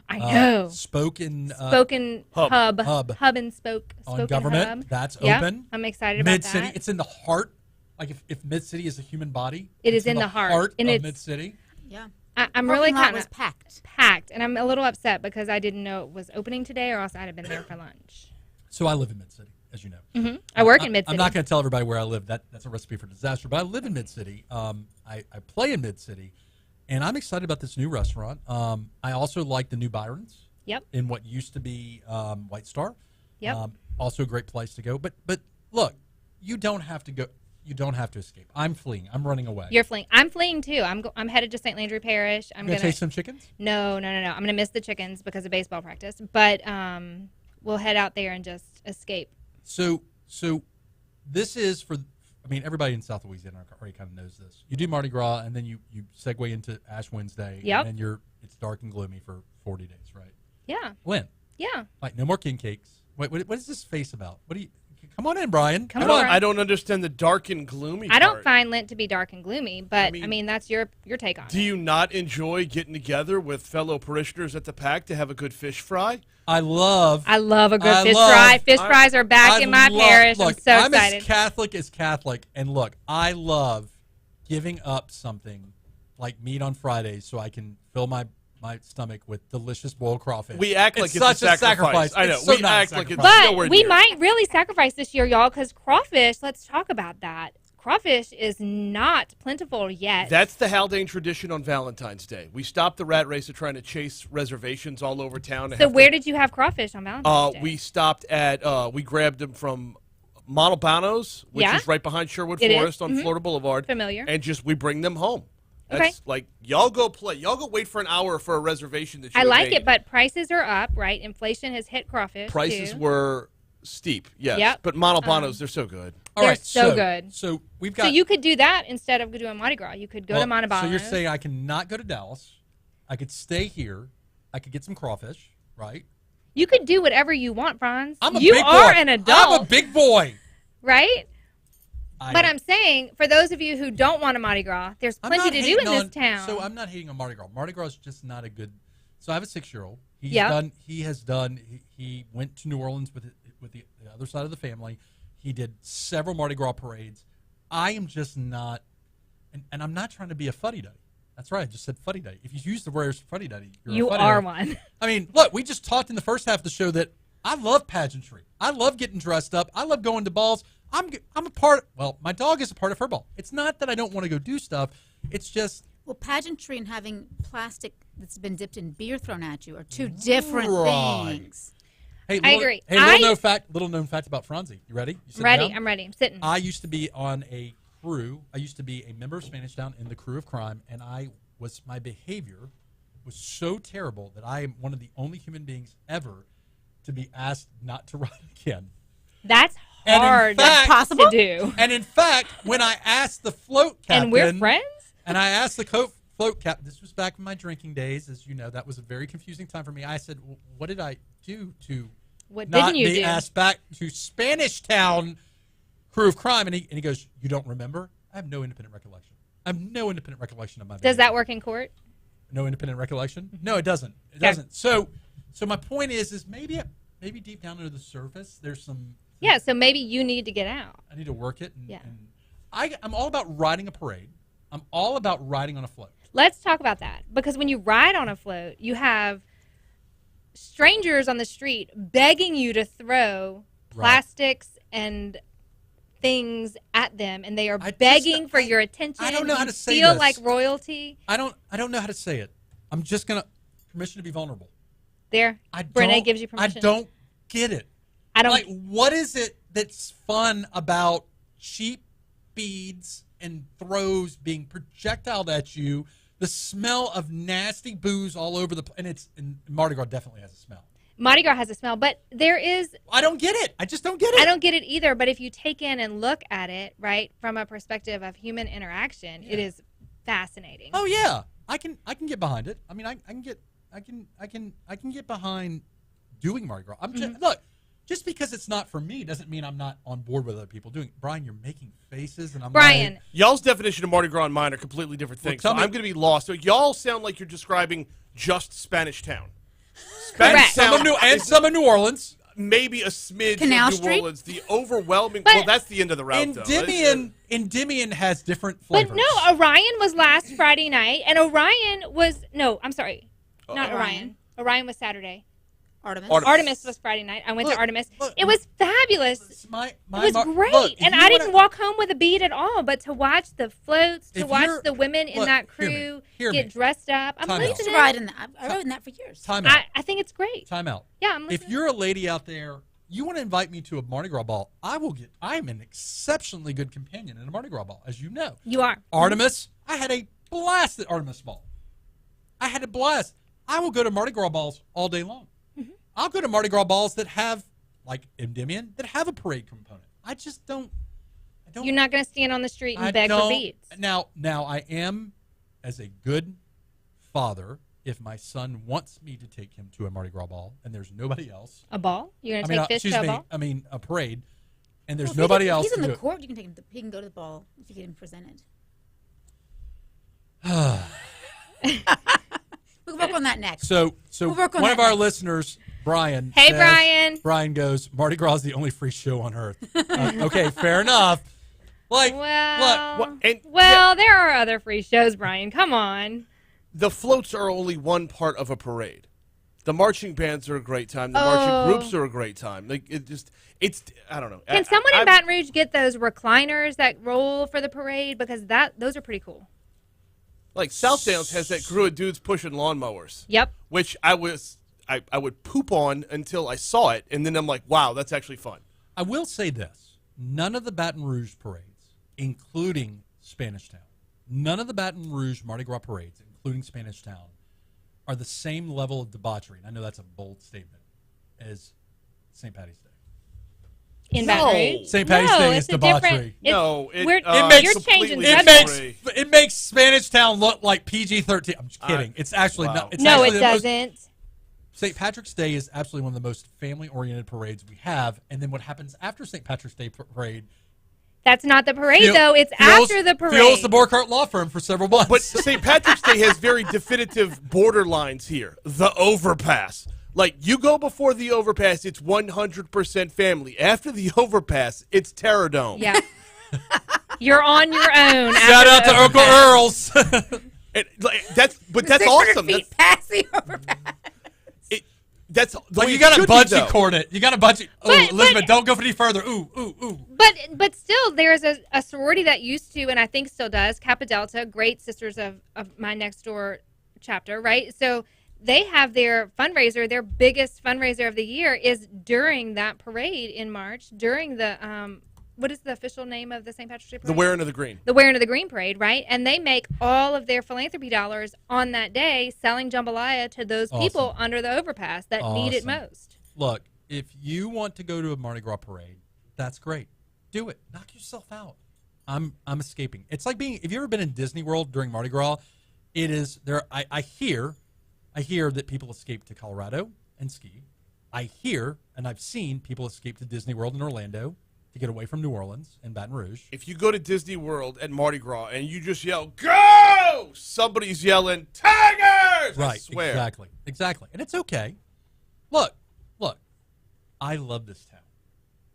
I know. Spoken Hub. Hub and Spoke. on Spoken government. Hub. That's Yeah, open. I'm excited about Mid-City. that. It's in the heart. Like if Mid-City is a human body. It it's is in the heart. And of it's- Mid-City. Yeah. I'm really Parking lot kind was of packed. packed. packed, and I'm a little upset because I didn't know it was opening today, or else I'd have been there for lunch. So I live in Mid-City, as you know. Mm-hmm. I work in Mid-City. I'm not going to tell everybody where I live. That's a recipe for disaster. But I live in Mid-City. I play in Mid-City, and I'm excited about this new restaurant. I also like the new Byron's. Yep. In what used to be White Star. Yep. Also a great place to go. But look, you don't have to go. You don't have to escape. I'm fleeing. I'm running away. You're fleeing. I'm fleeing too. I'm headed to St. Landry Parish. I'm gonna taste some chickens. No. I'm gonna miss the chickens because of baseball practice. But we'll head out there and just escape. So this is for. I mean, everybody in South Louisiana already kind of knows this. You do Mardi Gras, and then you segue into Ash Wednesday. Yep. And then it's dark and gloomy for 40 days, right? Yeah. Lynn. Yeah. Like, no more king cakes. What is this face about? What do you? Come on in, Brian. I don't understand the dark and gloomy I don't part. find Lent to be dark and gloomy, but I mean that's your take on it. Do you not enjoy getting together with fellow parishioners at the pack to have a good fish fry? I love a good fish fry. Fish fries are back in my parish. Look, I'm so I'm excited. as Catholic, and look, I love giving up something like meat on Fridays so I can fill my stomach with delicious boiled crawfish. We act like it's such a sacrifice. I know. It's so we not act a like it's sacrifice. nowhere But we near. might really sacrifice this year, y'all, because crawfish, let's talk about that. Crawfish is not plentiful yet. That's the Haldane tradition on Valentine's Day. We stopped the rat race of trying to chase reservations all over town. So where did you have crawfish on Valentine's Day? We stopped at, we grabbed them from Montalbanos, which is right behind Sherwood Forest on Florida Boulevard. Familiar. And we bring them home. Okay. That's like, y'all go play. Y'all go wait for an hour for a reservation that you I like made. it, but prices are up, right? Inflation has hit crawfish, Prices too. were steep, yes. Yep. But Montalbanos, they're so good. All They're right, so good. So we've got. So you could do that instead of doing Mardi Gras. You could go to Montalbanos. So you're saying I cannot go to Dallas. I could stay here. I could get some crawfish, right? You could do whatever you want, Franz. I'm a you big boy. are an adult. I'm a big boy. Right? But I'm saying, for those of you who don't want a Mardi Gras, there's plenty to do in this town. So I'm not hating on Mardi Gras. Mardi Gras is just not a good. So I have a 6-year-old. He went to New Orleans with the other side of the family. He did several Mardi Gras parades. I am just not, and I'm not trying to be a fuddy-duddy. That's right. I just said fuddy-duddy. If you use the word fuddy-duddy, you are one. I mean, look, we just talked in the first half of the show that I love pageantry. I love getting dressed up. I love going to balls. I'm a part. Well, my dog is a part of Furball. It's not that I don't want to go do stuff. It's just pageantry and having plastic that's been dipped in beer thrown at you are two different things. Hey, I agree. Hey, little known fact about Franzi. You ready? I'm ready. I'm ready. I'm sitting. I used to be on a crew. I used to be a member of Spanish Town in the crew of crime, and my behavior was so terrible that I am one of the only human beings ever to be asked not to ride again. That's hard to do. And in fact, when I asked the float captain, and we're friends, and I asked the float captain, this was back in my drinking days, as you know, that was a very confusing time for me. I said, "What did I do to not be asked back to Spanish Town crew of crime?" And he goes, "You don't remember?" I have no independent recollection. I have no independent recollection of my behavior. Does that work in court? No independent recollection? No, it doesn't. It doesn't. So my point is maybe deep down under the surface, there's some. Yeah, so maybe you need to get out. I need to work it. And I'm all about riding a parade. I'm all about riding on a float. Let's talk about that. Because when you ride on a float, you have strangers on the street begging you to throw plastics and things at them, and they are begging for your attention. I don't know how to say feel this. like royalty. I don't know how to say it. I'm just going to permission to be vulnerable. There. Brene gives you permission. I don't get it. Like, what is it that's fun about cheap beads and throws being projectiled at you? The smell of nasty booze all over and Mardi Gras definitely has a smell. Mardi Gras has a smell, but there is. I don't get it. I just don't get it. I don't get it either. But if you take in and look at it, right, from a perspective of human interaction, it is fascinating. Oh yeah, I can get behind it. I mean, I can get behind doing Mardi Gras. Look. Just because it's not for me doesn't mean I'm not on board with other people doing it. Brian, you're making faces, and I'm like... Y'all's definition of Mardi Gras and mine are completely different things, so I'm going to be lost. So y'all sound like you're describing just Spanish Town. Correct. Some of New Orleans. Maybe a smidge Canal of New Street? Orleans. The overwhelming... But well, that's the end of the route, though. Endymion has different flavors. But no, Orion was last Friday night, and Orion was... No, I'm sorry. Not Orion. Orion was Saturday. Artemis was Friday night. I went Look, to Artemis. look, it was fabulous. It was great. Look, and I didn't walk home with a bead at all, but to watch the floats, to watch the women in that crew get dressed up. I'm listening. I rode in that for years. Time out. I think it's great. Time out. Yeah, I'm listening. If you're a lady out there, you want to invite me to a Mardi Gras ball, I'm an exceptionally good companion at a Mardi Gras ball, as you know. You are. Artemis, I had a blast at Artemis Ball. I had a blast. I will go to Mardi Gras balls all day long. I'll go to Mardi Gras balls that have, like Endymion, that have a parade component. I just don't. You're not going to stand on the street and beg for beads. Now I am, as a good father, if my son wants me to take him to a Mardi Gras ball and there's nobody else. A ball? You're going to take fish to a ball? I mean, a parade, and there's nobody else. He's in the court. You can take him. He can go to the ball if you get him presented. We'll work on that next. So one of our listeners, Brian. Hey, says, Brian. Brian goes, Mardi Gras is the only free show on earth. Okay, fair enough. There are other free shows, Brian. Come on. The floats are only one part of a parade. The marching bands are a great time. The marching groups are a great time. Like I don't know. Can someone in Baton Rouge get those recliners that roll for the parade? Because those are pretty cool. Like South Downs has that crew of dudes pushing lawnmowers. Yep. Which I would poop on until I saw it, and then I'm like, wow, that's actually fun. I will say this. None of the Baton Rouge parades, including Spanish Town, none of the Baton Rouge Mardi Gras parades, including Spanish Town, are the same level of debauchery. And I know that's a bold statement, as St. Patty's Day. In Baton Rouge? St. Patty's Day is debauchery. It makes Spanish Town look like PG-13. I'm just kidding. It's actually not. It's no, actually it doesn't. St. Patrick's Day is absolutely one of the most family-oriented parades we have. And then what happens after St. Patrick's Day parade? That's not the parade, though. It's after the parade. Fuels the Borkart Law Firm for several months. But St. Patrick's Day has very definitive borderlines here. The overpass. Like, you go before the overpass, it's 100% family. After the overpass, it's Terror Dome. Yeah. You're on your own. Shout out to Uncle Earl's. That's awesome. Feet past the overpass. You got to bungee cord it. You got to bungee. Oh, Elizabeth, don't go any further. Ooh. But still, there's a sorority that used to, and I think still does, Kappa Delta, great sisters of my next door chapter, right? So they have their fundraiser, their biggest fundraiser of the year is during that parade in March, during the, what is the official name of the St. Patrick's Day parade? The Wearing of the Green. The Wearing of the Green parade, right? And they make all of their philanthropy dollars on that day selling jambalaya to those people under the overpass that need it most. Look, if you want to go to a Mardi Gras parade, that's great. Do it. Knock yourself out. I'm escaping. It's like if you ever been in Disney World during Mardi Gras, it is there. I hear that people escape to Colorado and ski. I hear and I've seen people escape to Disney World in Orlando to get away from New Orleans and Baton Rouge. If you go to Disney World at Mardi Gras and you just yell, go! Somebody's yelling, Tigers! Right, I swear. Exactly. And it's okay. Look. I love this town.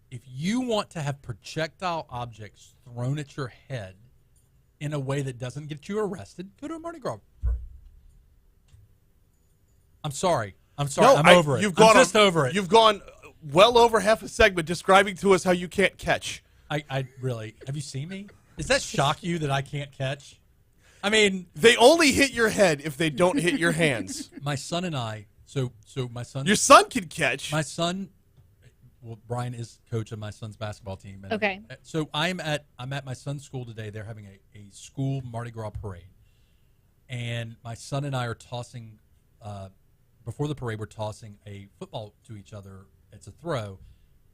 If you want to have projectile objects thrown at your head in a way that doesn't get you arrested, go to a Mardi Gras parade. I'm sorry. No, I'm over it. I'm just over it. You've gone well over half a segment describing to us how you can't catch. I really, have you seen me? Does that shock you that I can't catch? I mean, they only hit your head if they don't hit your hands. My son and I, so my son. Your son can catch. My son, well, Brian is coach of my son's basketball team. And okay. So I'm at my son's school today. They're having a school Mardi Gras parade. And my son and I are tossing, before the parade, we're tossing a football to each other. It's a throw.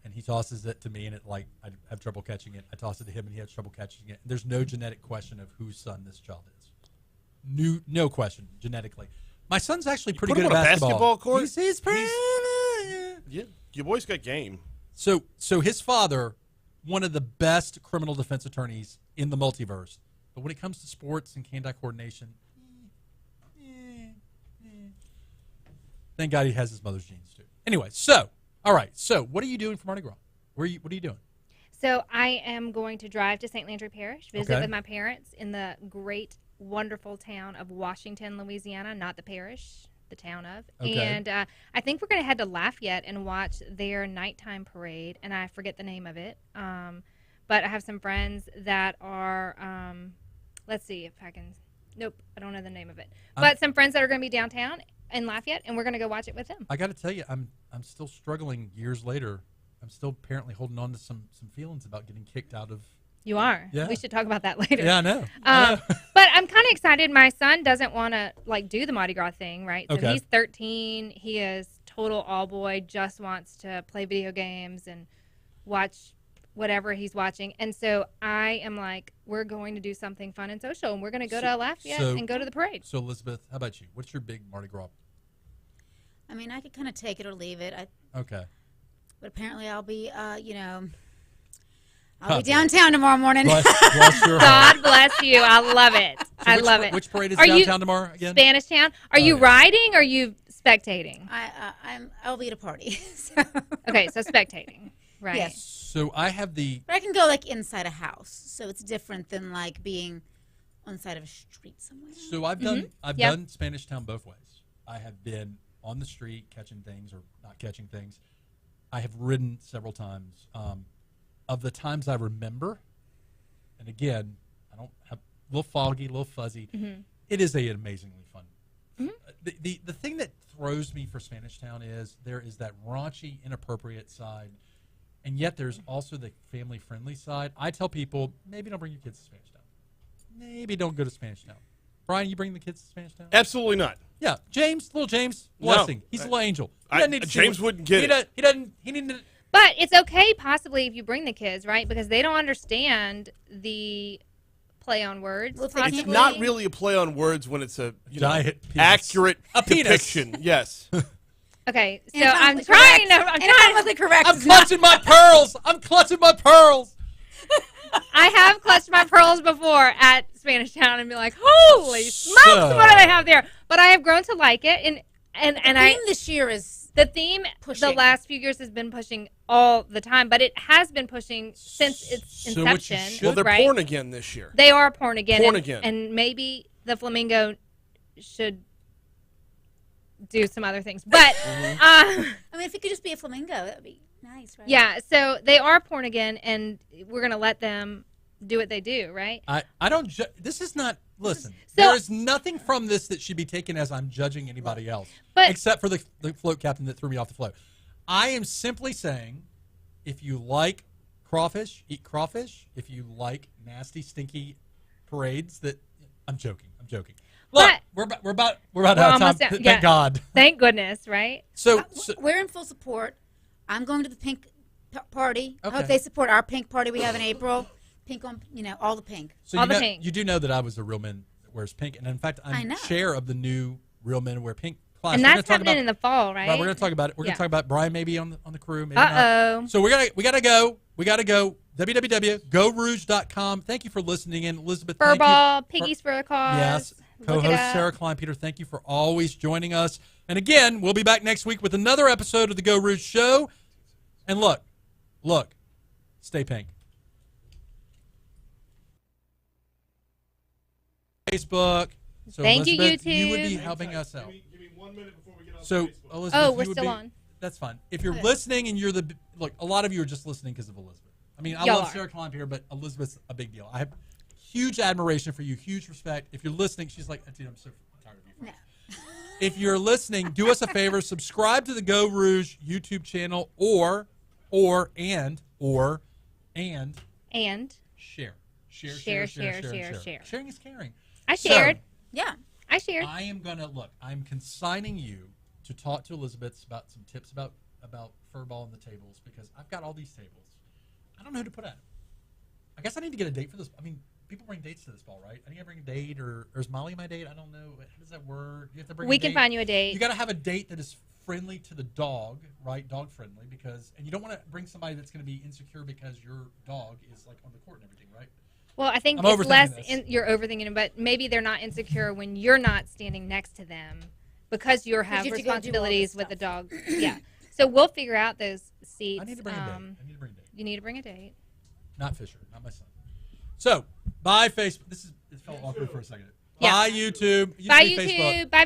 And he tosses it to me, and I have trouble catching it. I toss it to him, and he has trouble catching it. There's no genetic question of whose son this child is. No question, genetically. My son's actually pretty good at basketball. Court? He's pretty. Yeah, your boy's got game. So his father, one of the best criminal defense attorneys in the multiverse. But when it comes to sports and hand-eye coordination, thank God he has his mother's genes, too. Anyway, all right. So, what are you doing for Mardi Gras? What are you doing? So, I am going to drive to St. Landry Parish, visit with my parents in the great, wonderful town of Washington, Louisiana, not the parish, the town of. Okay. And I think we're going to head to Lafayette and watch their nighttime parade, and I forget the name of it. But I have some friends that are, let's see if I can, nope, I don't know the name of it. But some friends that are going to be downtown in Lafayette, and we're going to go watch it with them. I got to tell you, I'm still struggling years later. I'm still apparently holding on to some feelings about getting kicked out of. You are. Yeah. We should talk about that later. Yeah, I know. But I'm kind of excited. My son doesn't want to do the Mardi Gras thing, right? So Okay. he's 13. He is total all boy. Just wants to play video games and watch whatever he's watching. And so I am like, we're going to do something fun and social, and we're going to go to Lafayette and go to the parade. So Elizabeth, how about you? What's your big Mardi Gras? I mean, I could kind of take it or leave it. Okay. But apparently I'll be, I'll Huh. be downtown tomorrow morning. Bless your heart. God bless you. I love it. I love it. Which parade is Are you- downtown tomorrow again? Spanish Town. Are you Okay. riding or are you spectating? I'll be at a party. So. Okay, so spectating. Right. Yes. So I have the. But I can go like inside a house, so it's different than like being on the side of a street somewhere. So I've done Yep. done Spanish Town both ways. I have been on the street catching things or not catching things. I have ridden several times. Of the times I remember, and again, I don't have a little foggy, a little fuzzy. It is a amazingly fun. The thing that throws me for Spanish Town is there is that raunchy, inappropriate side, and yet there's also the family-friendly side. I tell people, maybe don't bring your kids to Spanish Town. Maybe don't go to Spanish Town. Brian, you bring the kids to Spanish Town? Absolutely not. Yeah, little James, No. blessing. He's a little angel. He doesn't need to see James what- wouldn't get it. He doesn't. He needed. But it's okay possibly if you bring the kids, right? Because they don't understand the play on words. Well, if they possibly. It's not really a play on words when it's a Giant penis. accurate A penis. depiction. Yes. Okay, so Anatomically I'm trying correct. to. I'm trying. Anatomically correct. I'm is not- clutching my pearls. I'm clutching my pearls. I have clutched my pearls before at Spanish Town and be like, "Holy smokes, So- what do they have there?" But I have grown to like it, and The I theme this year is the theme the Pushing. last few years has been pushing all the time, but it has been pushing since its So what you inception. should- Well, they're right? porn again this year. They are porn again. Porn and, again. and maybe the flamingo should do some other things, but I mean, if it could just be a flamingo, that would be nice, right? yeah. So they are porn again, and we're gonna let them do what they do, right? I don't. This is not. Listen, So- there is nothing from this that should be taken as I'm judging anybody else, But- except for the float captain that threw me off the float. I am simply saying, if you like crawfish, eat crawfish. If you like nasty, stinky parades, I'm joking. Look, But- we're about to have almost time. done, Thank yeah. God. Thank goodness, right? So We're in full support. I'm going to the pink party. I Okay. hope they support our pink party we have in April. Pink on, all the pink. So All you the know, pink. you do know that I was a real man that wears pink, and in fact, I I'm know. chair of the new Real Men Wear Pink class. And We're gonna that's talk happening about- in the fall, right? Right, we're going to talk about it. We're going Yeah. to talk about Brian maybe on the crew. Maybe not. Uh-oh. So we gotta go. We gotta go. www.GeauxRouge.com. Thank you for listening in, Elizabeth. Thank you. Furball, Piggies for a cause. Yes. Look it Co-host up. Sara Kleinpeter, thank you for always joining us. And again, we'll be back next week with another episode of the Geaux Rouge Show. And look, stay pink. Facebook. So Thank you, Elizabeth, you would be YouTube. helping us out. Give me 1 minute before we get off So, Facebook. Elizabeth, Oh, we're you would still be- on. That's fine. If you're Okay. listening and look, a lot of you are just listening because of Elizabeth. I mean, I Y'all love are. Sara Kleinpeter, but Elizabeth's a big deal. I have huge admiration for you, huge respect. If you're listening, she's like, dude, I'm so tired of you. No. If you're listening, do us a favor, subscribe to the Geaux Rouge YouTube channel or And share. Share. Sharing is caring. I So, shared. Yeah. I shared. I am gonna I'm consigning you to talk to Elizabeth about some tips about furball and the tables, because I've got all these tables. I don't know who to put at them. I guess I need to get a date for this. I mean, people bring dates to this ball, right? I need to bring a date, or is Molly my date? I don't know. How does that work? You have to bring. We a can date. find you a date. You got to have a date that is friendly to the dog, right? Dog friendly, and you don't want to bring somebody that's going to be insecure because your dog is like on the court and everything, right? Well, I think I'm it's less overthinking this. you're overthinking it, but maybe they're not insecure when you're not standing next to them because you have you have to go do all responsibilities this with the stuff. dog. Yeah. So we'll figure out those seats. I need to bring a date. You need to bring a date. Not Fisher, not my son. So, bye Facebook. It felt awkward for a second. Yeah. Bye YouTube. Bye Facebook. YouTube. Bye